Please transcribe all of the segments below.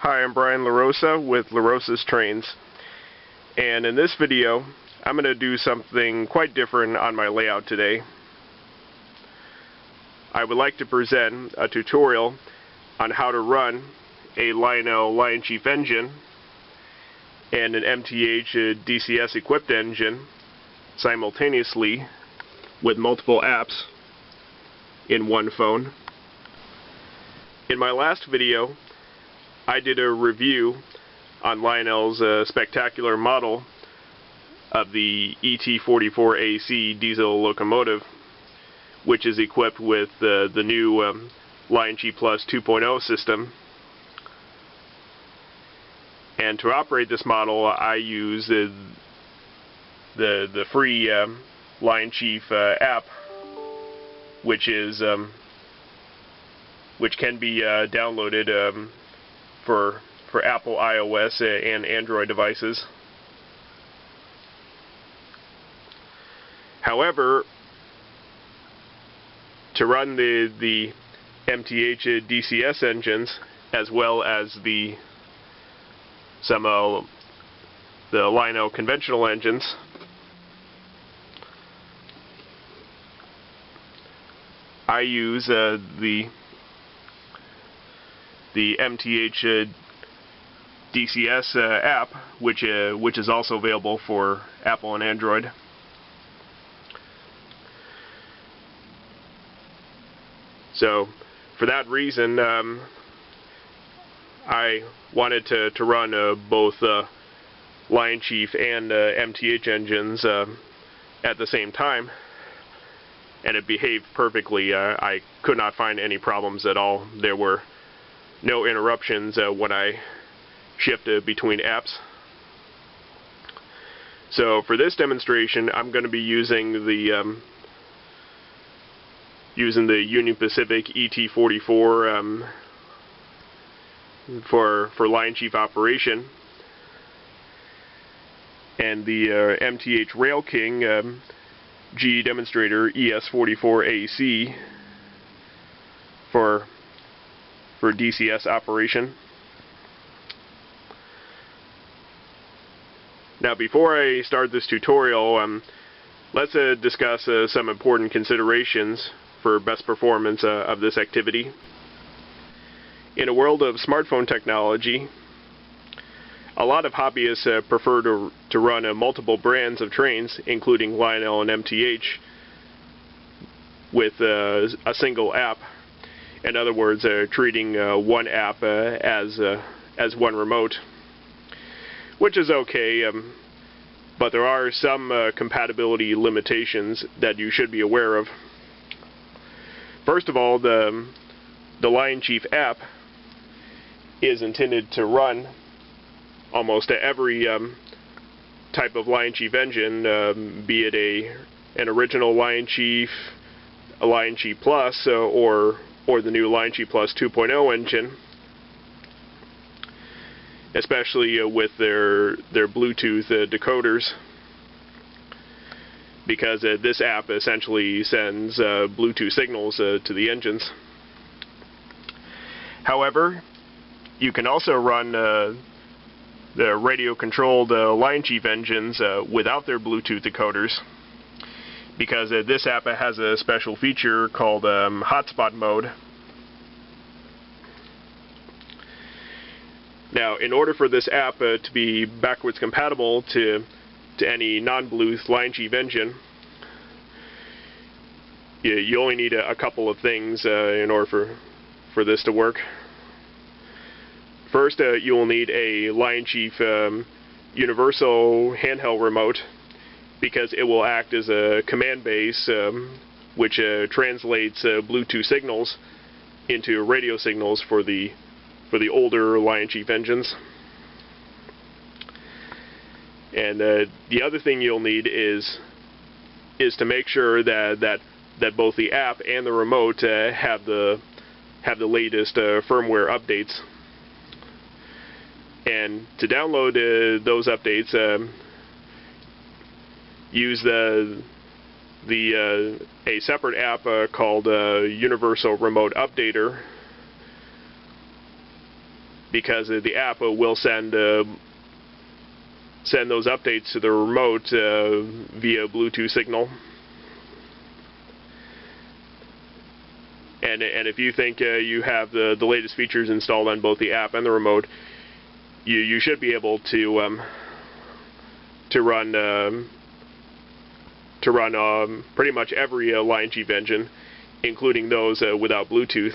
Hi, I'm Brian LaRosa with LaRosa's Trains, and in this video I'm going to do something quite different on my layout today. I would like to present a tutorial on how to run a Lionel LionChief engine and an MTH DCS equipped engine simultaneously with multiple apps in one phone. In my last video I did a review on Lionel's spectacular model of the ET44AC diesel locomotive, which is equipped with the new LionChief Plus 2.0 system. And to operate this model, I use the free LionChief app, which can be downloaded for Apple iOS and Android devices. However, to run the MTH DCS engines, as well as the Lionel conventional engines, I use the MTH DCS app, which is also available for Apple and Android. So, for that reason, I wanted to run both LionChief and MTH engines at the same time, and it behaved perfectly. I could not find any problems at all. There were no interruptions when I shifted between apps. So for this demonstration, I'm going to be using the Union Pacific ET44 for LionChief operation, and the MTH Rail King GE demonstrator ES44AC for DCS operation. Now, before I start this tutorial, let's discuss some important considerations for best performance of this activity. In a world of smartphone technology, a lot of hobbyists prefer to run multiple brands of trains, including Lionel and MTH, with a single app. In other words, treating one app as one remote, which is okay, but there are some compatibility limitations that you should be aware of. First of all, the LionChief app is intended to run almost every type of LionChief engine, be it an original LionChief, a LionChief Plus, or the new LionChief Plus 2.0 engine, especially with their Bluetooth decoders, because this app essentially sends Bluetooth signals to the engines. However, you can also run the radio-controlled LionChief engines without their Bluetooth decoders, because this app has a special feature called HotSpot mode. Now, in order for this app to be backwards compatible to any non-Bluetooth LionChief engine, you only need a couple of things in order for this to work. First, you will need a LionChief universal handheld remote, because it will act as a command base which translates Bluetooth signals into radio signals for the older LionChief engines. And the other thing you'll need is to make sure that both the app and the remote have the latest firmware updates. And to download those updates, use a separate app called Universal Remote Updater, because the app will send those updates to the remote via Bluetooth signal. And if you think you have the latest features installed on both the app and the remote, you should be able to run pretty much every LionChief engine, including those without Bluetooth.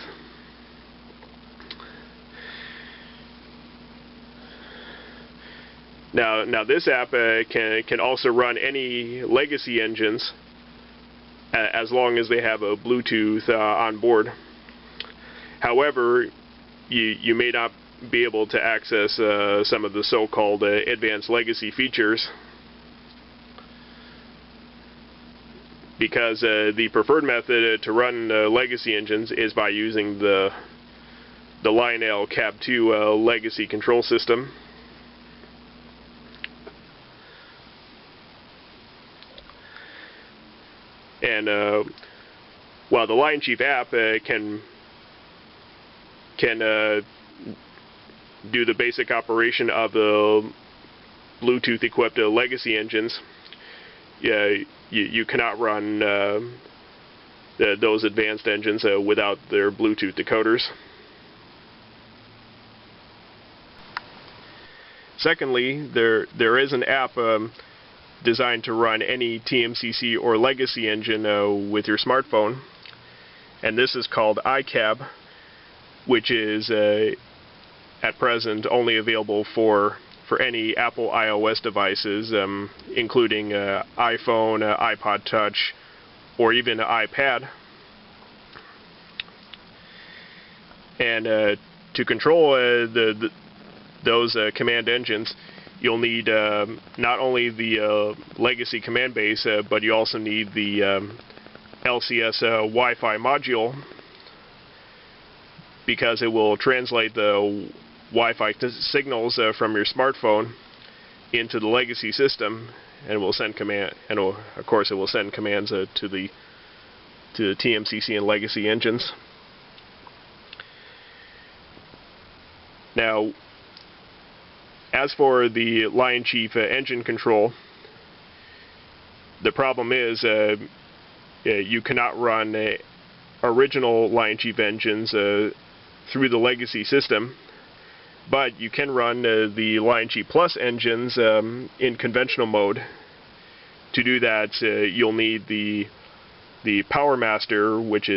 Now this app can also run any legacy engines as long as they have a Bluetooth on board. However, you may not be able to access some of the so-called advanced legacy features, because the preferred method to run legacy engines is by using the Lionel Cab 2 legacy control system. And while the LionChief app can do the basic operation of the Bluetooth-equipped legacy engines, you cannot run those advanced engines without their Bluetooth decoders. Secondly, there is an app designed to run any TMCC or legacy engine with your smartphone, and this is called iCab, which is at present only available for any Apple iOS devices, including iPhone, iPod Touch, or even iPad. And to control those command engines, you'll need not only the legacy command base, but you also need the LCS Wi-Fi module, because it will translate the Wi-Fi signals from your smartphone into the legacy system, and it will send of course it will send commands to the TMCC and legacy engines. Now, as for the LionChief engine control, the problem is you cannot run original LionChief engines through the legacy system, but you can run the LionChief Plus engines in conventional mode. To do that, you'll need the Power Master, which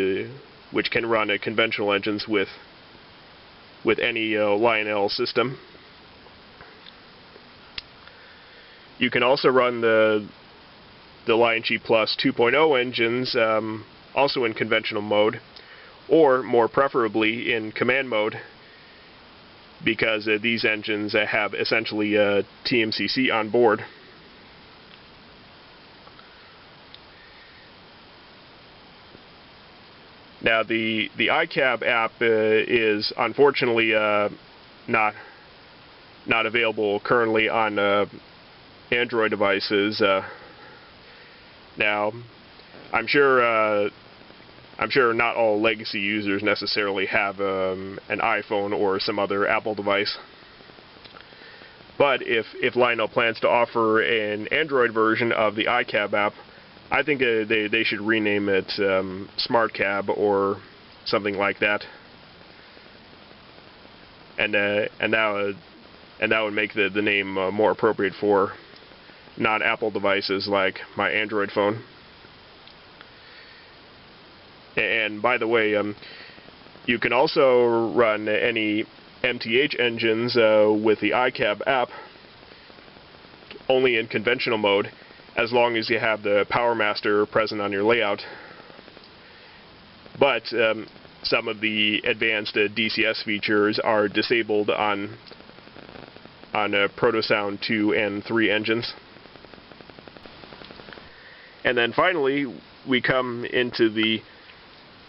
can run conventional engines with any Lionel system. You can also run the LionChief Plus 2.0 engines also in conventional mode, or more preferably in command mode, because these engines have essentially TMCC on board. Now the iCab app is unfortunately not available currently on Android devices. Now, I'm sure not all legacy users necessarily have an iPhone or some other Apple device. But if Lionel plans to offer an Android version of the iCab app, I think they should rename it SmartCab or something like that. And that would make the name more appropriate for non-Apple devices like my Android phone. And by the way, you can also run any MTH engines with the iCab app only in conventional mode, as long as you have the Power Master present on your layout. But some of the advanced DCS features are disabled on Protosound 2 and 3 engines. And then finally, we come into the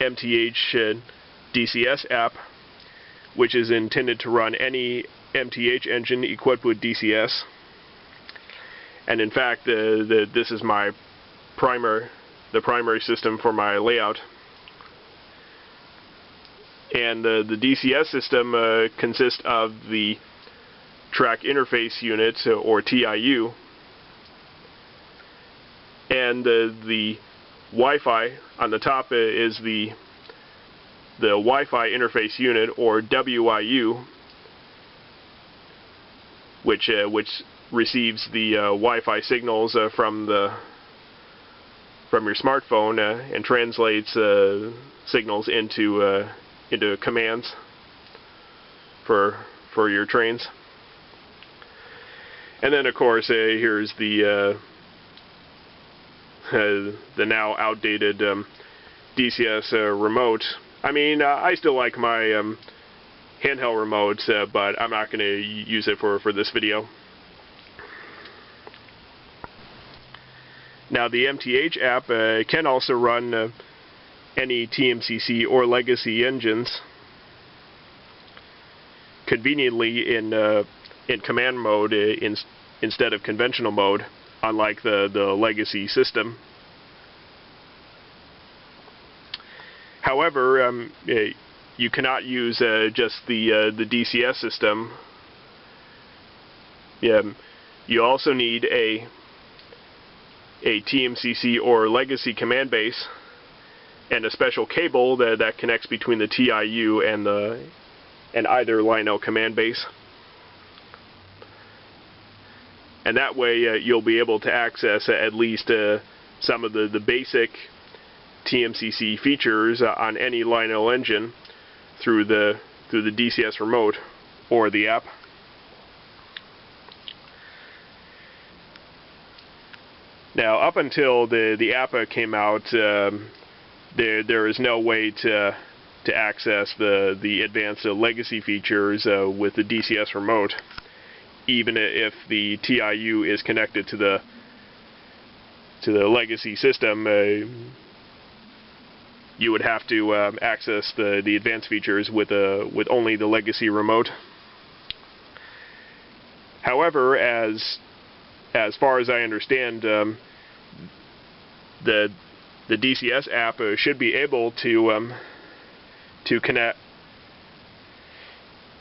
MTH DCS app, which is intended to run any MTH engine equipped with DCS. And in fact, this is the primary system for my layout. And the DCS system consists of the track interface unit, or TIU, and the Wi-Fi on the top is the Wi-Fi interface unit, or WIU, which receives the Wi-Fi signals from your smartphone and translates signals into commands for your trains. And then, of course, here's the now outdated DCS remote. I mean, I still like my handheld remote, but I'm not going to use it for this video. Now, the MTH app can also run any TMCC or legacy engines conveniently in command mode instead of conventional mode, unlike the legacy system. However, you cannot use just the DCS system. You also need a TMCC or legacy command base and a special cable that connects between the TIU and either Lionel command base. And that way you'll be able to access at least some of the basic TMCC features on any Lionel engine through the DCS remote or the app. Now, up until the app came out, there is no way to access the advanced legacy features with the DCS remote, even if the TIU is connected to the legacy system. You would have to access the advanced features with only the legacy remote. However, as far as I understand, the DCS app should be able to connect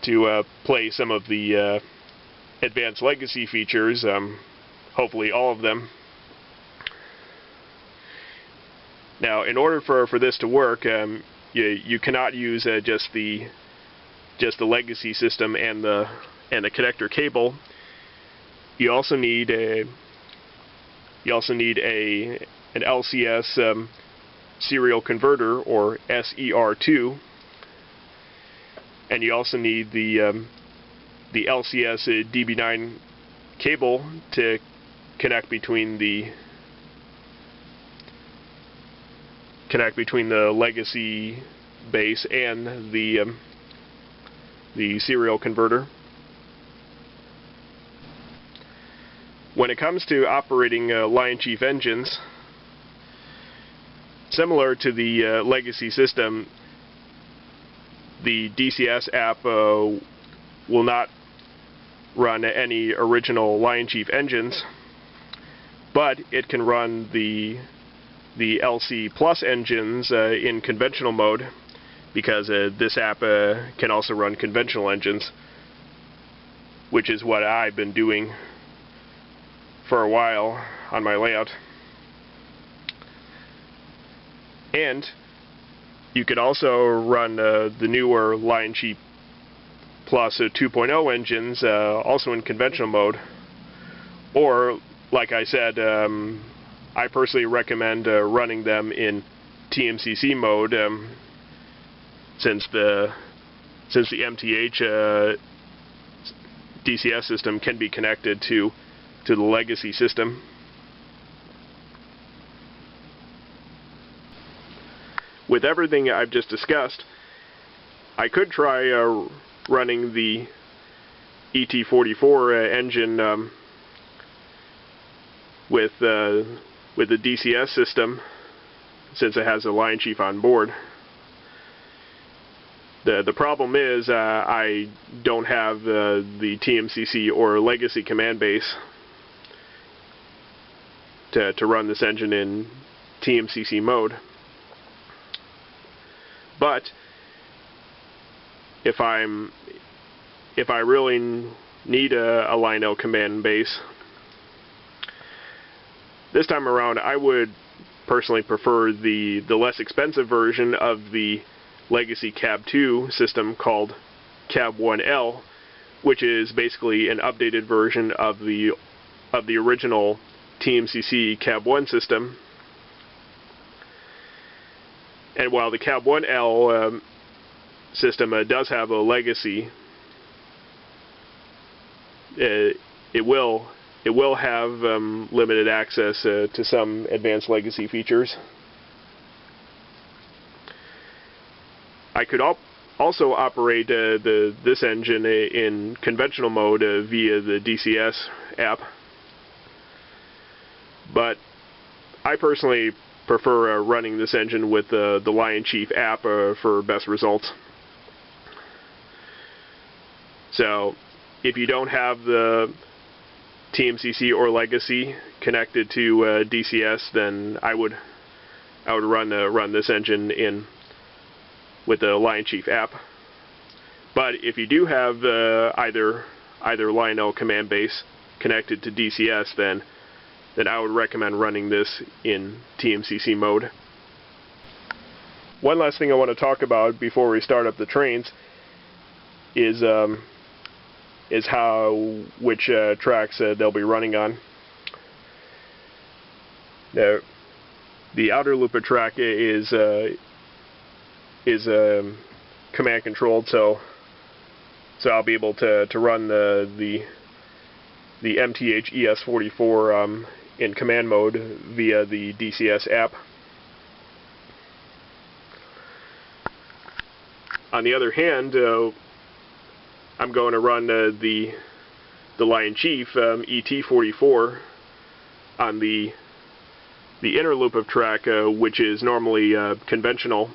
to play some of the advanced legacy features, hopefully all of them. Now, in order for this to work, you cannot use just the legacy system and the connector cable. You also need an LCS serial converter, or SER2, and you also need the LCS DB9 cable to connect between the legacy base and the serial converter. When it comes to operating LionChief engines, similar to the legacy system, the DCS app will not run any original LionChief engines, but it can run the LC Plus engines in conventional mode, because this app can also run conventional engines, which is what I've been doing for a while on my layout. And you could also run the newer LionChief Plus 2.0 engines also in conventional mode, or, like I said, I personally recommend running them in TMCC mode, since the MTH DCS system can be connected to the legacy system. With everything I've just discussed, I could try running the ET44 engine with the DCS system, since it has a LionChief on board. The problem is I don't have the TMCC or legacy command base to run this engine in TMCC mode. But if I really need a Lionel command base. This time around, I would personally prefer the less expensive version of the legacy Cab 2 system called Cab 1L, which is basically an updated version of the original TMCC Cab 1 system. And while the Cab 1L system does have a legacy, it will have limited access to some advanced legacy features. I could also operate this engine in conventional mode via the DCS app, but I personally prefer running this engine with the LionChief app for best results. So if you don't have the TMCC or legacy connected to DCS, then I would run this engine in with the LionChief app. But if you do have either Lionel command base connected to DCS, then I would recommend running this in TMCC mode. One last thing I want to talk about before we start up the trains is which tracks they'll be running on. Now, the outer loop of track is command controlled, so I'll be able to run the MTH ES44 in command mode via the DCS app. On the other hand, I'm going to run the LionChief ET44 on the inner loop of track, which is normally conventional.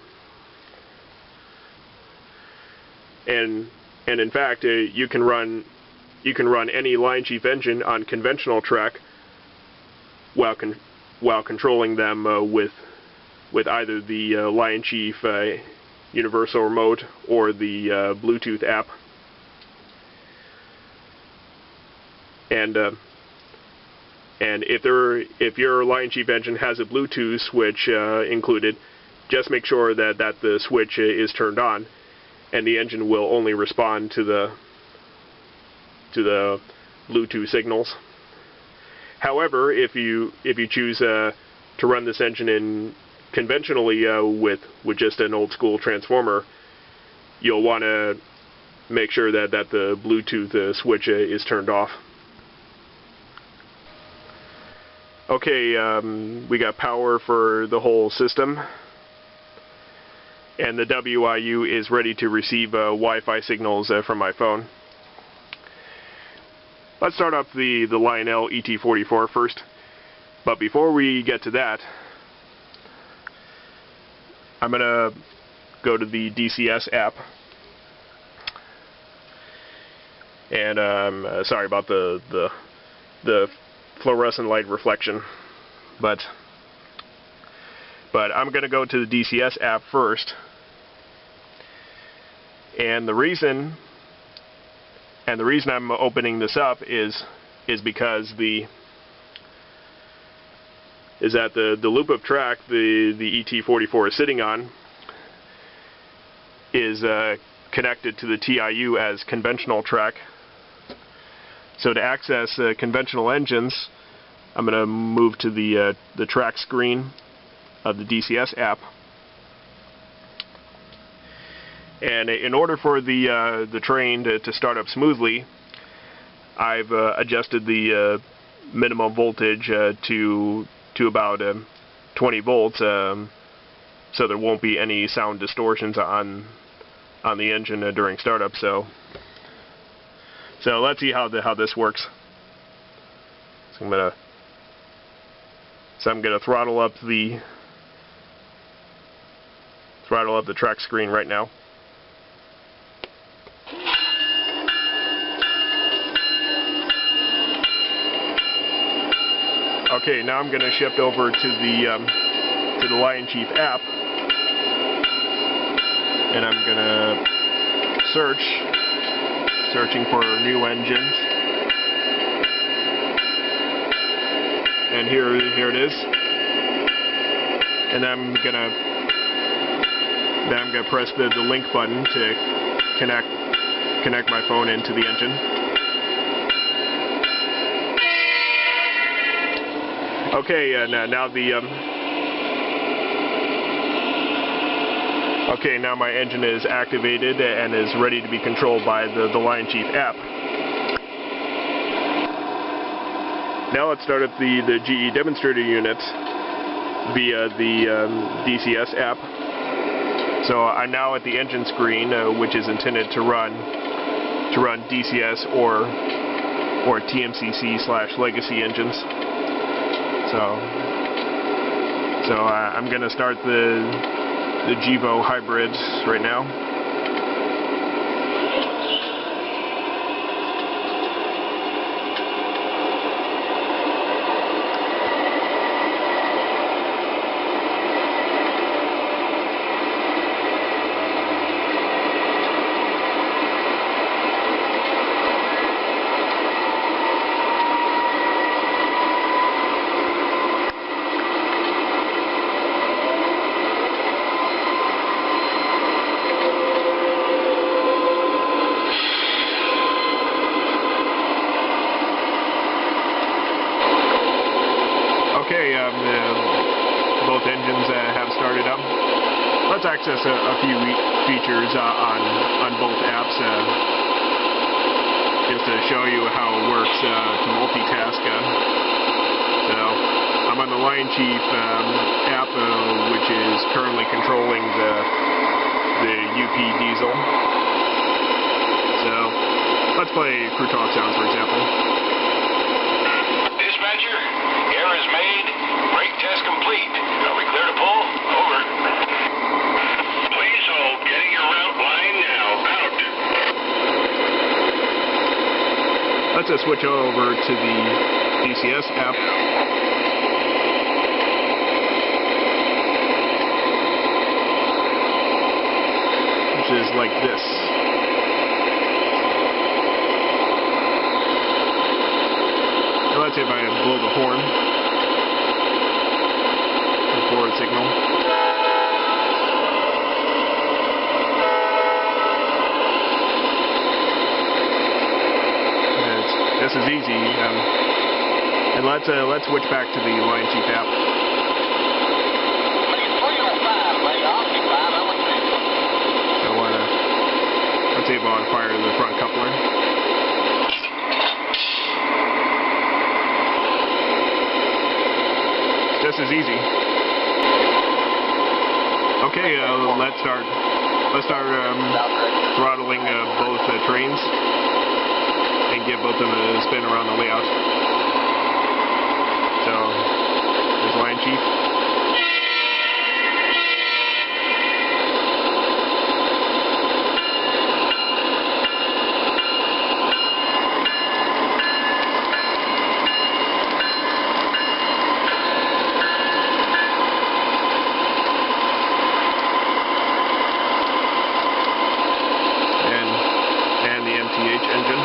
And in fact, you can run any LionChief engine on conventional track while controlling them with either the LionChief universal remote or the Bluetooth app. And if your LionChief engine has a Bluetooth switch included, just make sure that the switch is turned on, and the engine will only respond to the Bluetooth signals. However, if you choose to run this engine in conventionally with just an old school transformer, you'll want to make sure that the Bluetooth switch is turned off. Okay, we got power for the whole system, and the WIU is ready to receive Wi-Fi signals from my phone. Let's start up the Lionel ET44 first, but before we get to that, I'm going to go to the DCS app, and sorry about the fluorescent light reflection, but I'm going to go to the DCS app first, and the reason I'm opening this up is because the loop of track the ET44 is sitting on is connected to the TIU as conventional track. So to access conventional engines, I'm going to move to the track screen of the DCS app. And in order for the train to start up smoothly, I've adjusted the minimum voltage to about 20 volts, so there won't be any sound distortions on the engine during startup. So let's see how this works. So I'm gonna throttle up the track screen right now. Okay, now I'm gonna shift over to the LionChief app, and I'm gonna searching for new engines. And here it is. And I'm gonna press the link button to connect my phone into the engine. Okay, now my engine is activated and is ready to be controlled by the LionChief app. Now let's start up the GE demonstrator unit via the DCS app. So I'm now at the engine screen, which is intended to run DCS or TMCC/legacy engines. So I'm going to start the GEVO hybrids right now. Okay, both engines have started up. Let's access a few features on both apps, just to show you how it works to multitask. So I'm on the LionChief app, which is currently controlling the UP diesel. So let's play crew talk sounds, for example. Dispatcher, error is made. Brake test complete. Are we clear to pull? Over. Please hold. Getting your route line now. Out. Let's switch over to the DCS app. Which is like this. Now let's see if I blow the horn. The forward signal. This is easy, and let's switch back to the LionChief app. Let's see if I want to fire the front coupler. It's just as easy. Okay, let's start throttling both trains. And give both of them a spin around the layout. So, there's LionChief. And the MTH engine.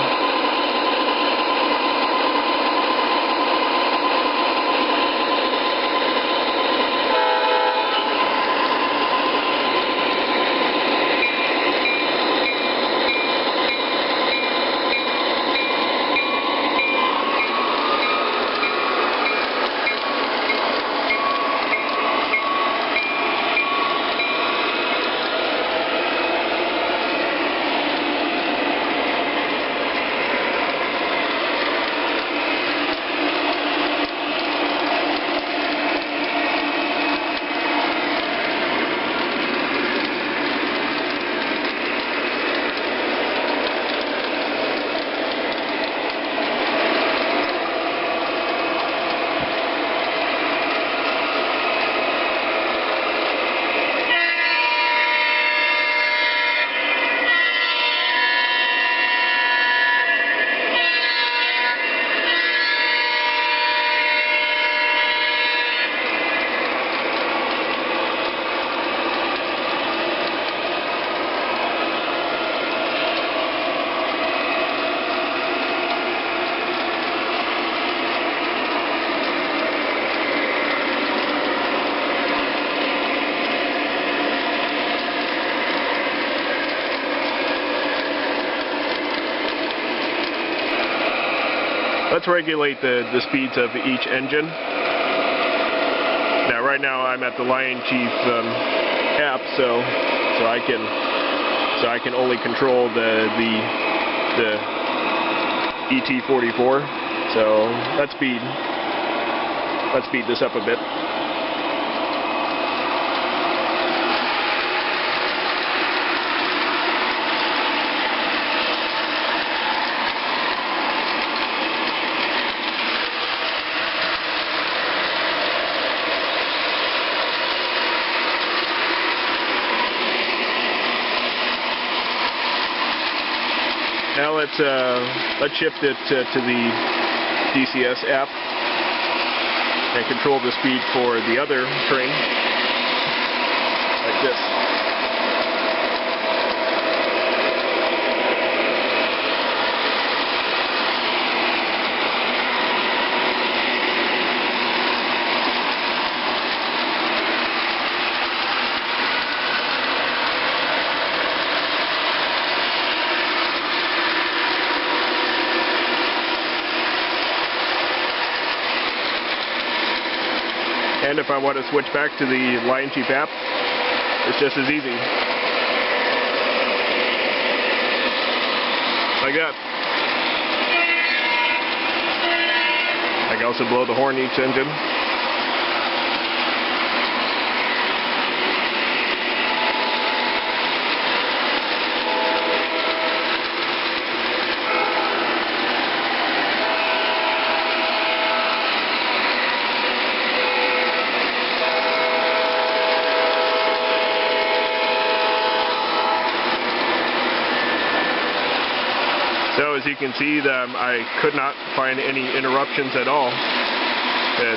let's regulate the speeds of each engine. Now, right now I'm at the LionChief app, so I can only control the ET44. So let's speed this up a bit. Now let's shift it to the DCS app and control the speed for the other train, like this. And if I want to switch back to the LionChief app, it's just as easy. Like that. I can also blow the horn each engine. So as you can see, I could not find any interruptions at all.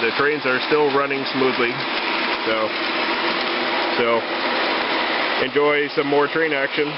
The trains are still running smoothly. So enjoy some more train action.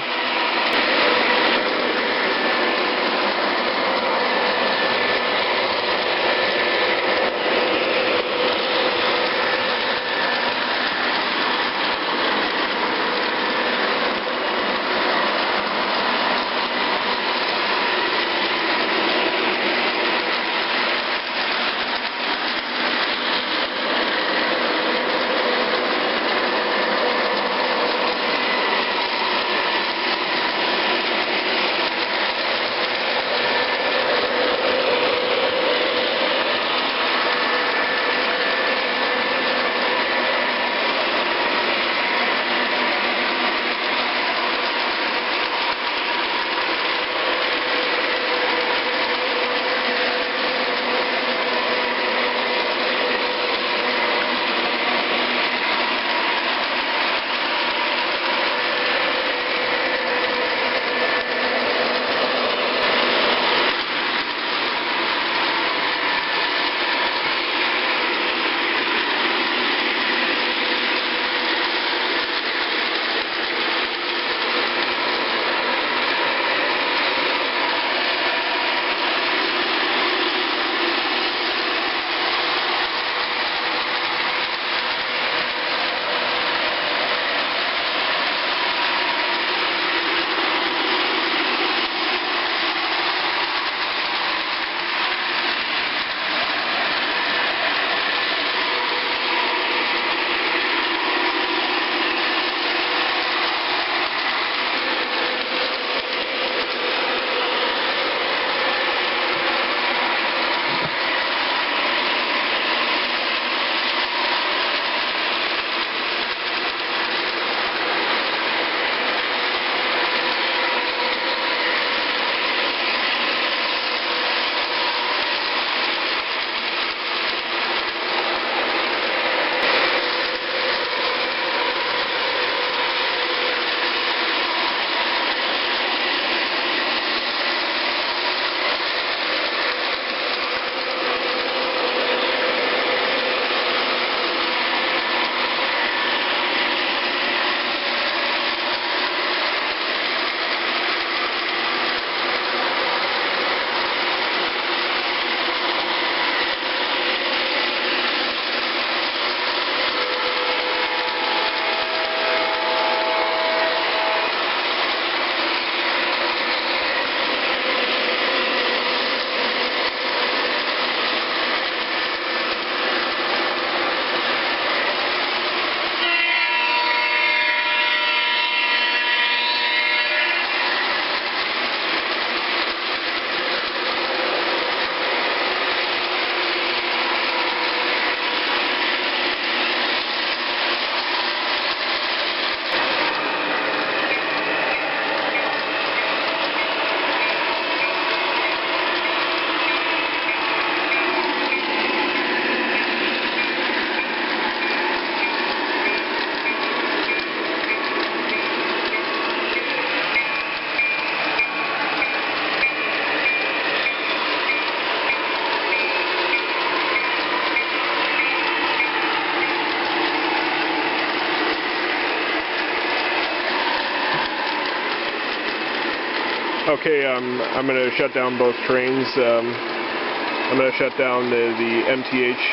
Okay, I'm going to shut down both trains. I'm going to shut down the MTH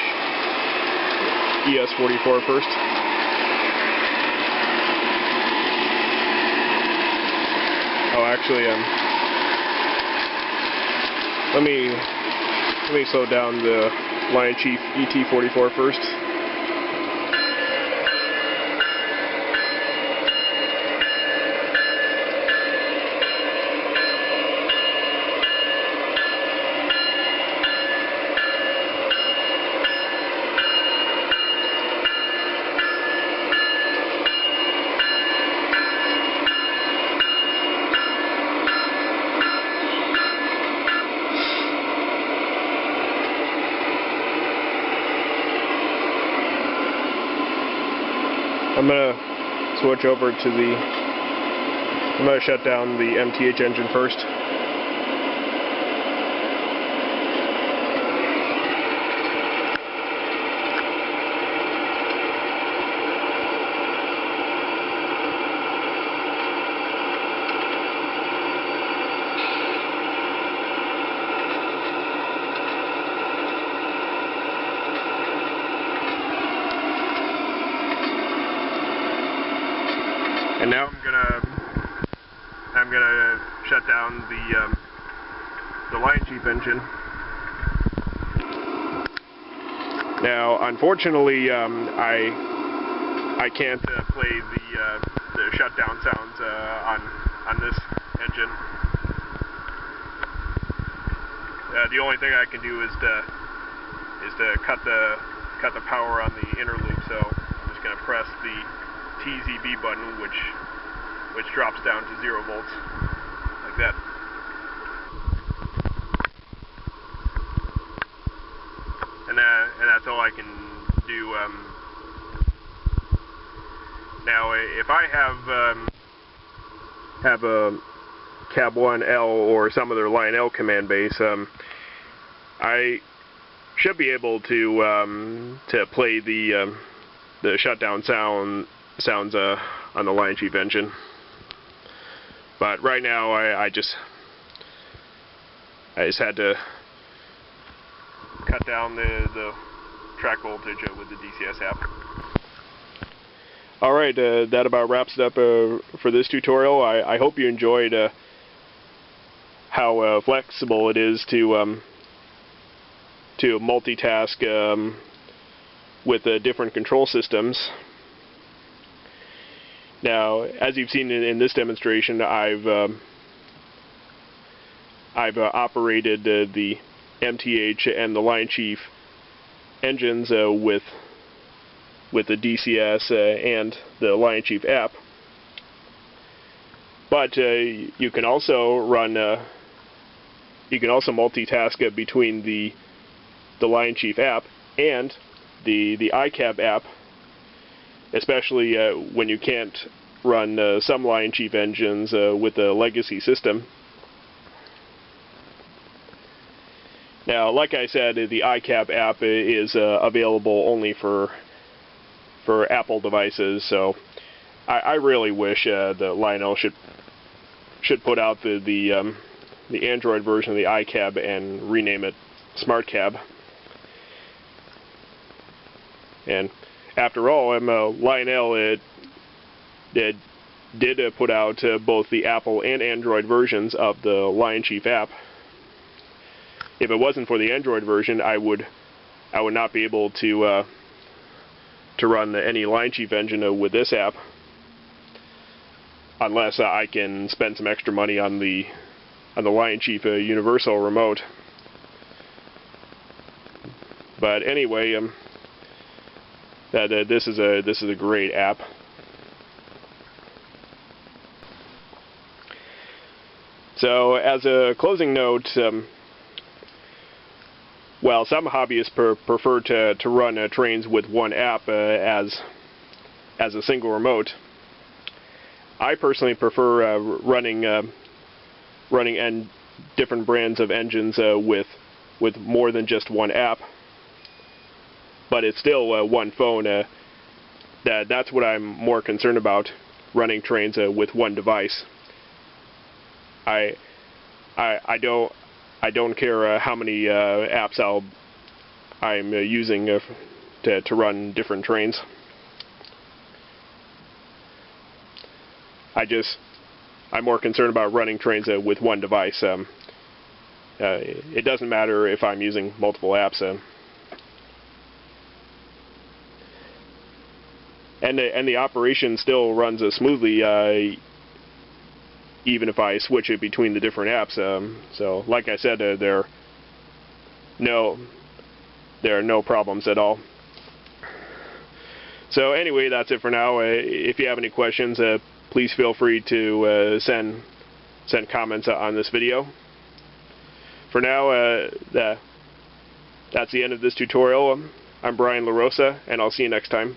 ES44 first. Oh, actually, let me slow down the LionChief ET44 first. I'm going to switch over to I'm going to shut down the MTH engine first. And now I'm gonna shut down the LionChief engine. Now, unfortunately, I can't play the shutdown sounds on this engine. The only thing I can do is to cut the power on the inner loop. So I'm just gonna press the TZB button, which drops down to 0 volts, like that. And that's all I can do. Now, if I have a Cab 1L or some other Lionel command base, I should be able to play the shutdown sounds on the LionChief engine. But right now I just had to cut down the track voltage with the DCS app. Alright, that about wraps it up for this tutorial. I hope you enjoyed how flexible it is to multitask with different control systems. Now, as you've seen in this demonstration, I've operated the MTH and the LionChief engines with the DCS and the LionChief app. But you can also multitask between the LionChief app and the iCab app, especially when you can't run some LionChief engines with the legacy system. Now, like I said, the iCab app is available only for Apple devices, so I really wish the Lionel should put out the Android version of the iCab and rename it SmartCab. And after all, Lionel did put out both the Apple and Android versions of the LionChief app. If it wasn't for the Android version, I would not be able to run any LionChief engine with this app, unless I can spend some extra money on the LionChief universal remote. But anyway, this is a great app. So, as a closing note, while some hobbyists prefer to run trains with one app as a single remote, I personally prefer running different brands of engines with more than just one app. But it's still one phone. That's what I'm more concerned about, running trains with one device. I don't care how many apps I'm using to run different trains. I'm more concerned about running trains with one device. It doesn't matter if I'm using multiple apps. And the operation still runs smoothly even if I switch it between the different apps. So like I said, there are no problems at all. So anyway, that's it for now. If you have any questions, please feel free to send comments on this video. For now, that's the end of this tutorial. I'm Brian LaRosa, and I'll see you next time.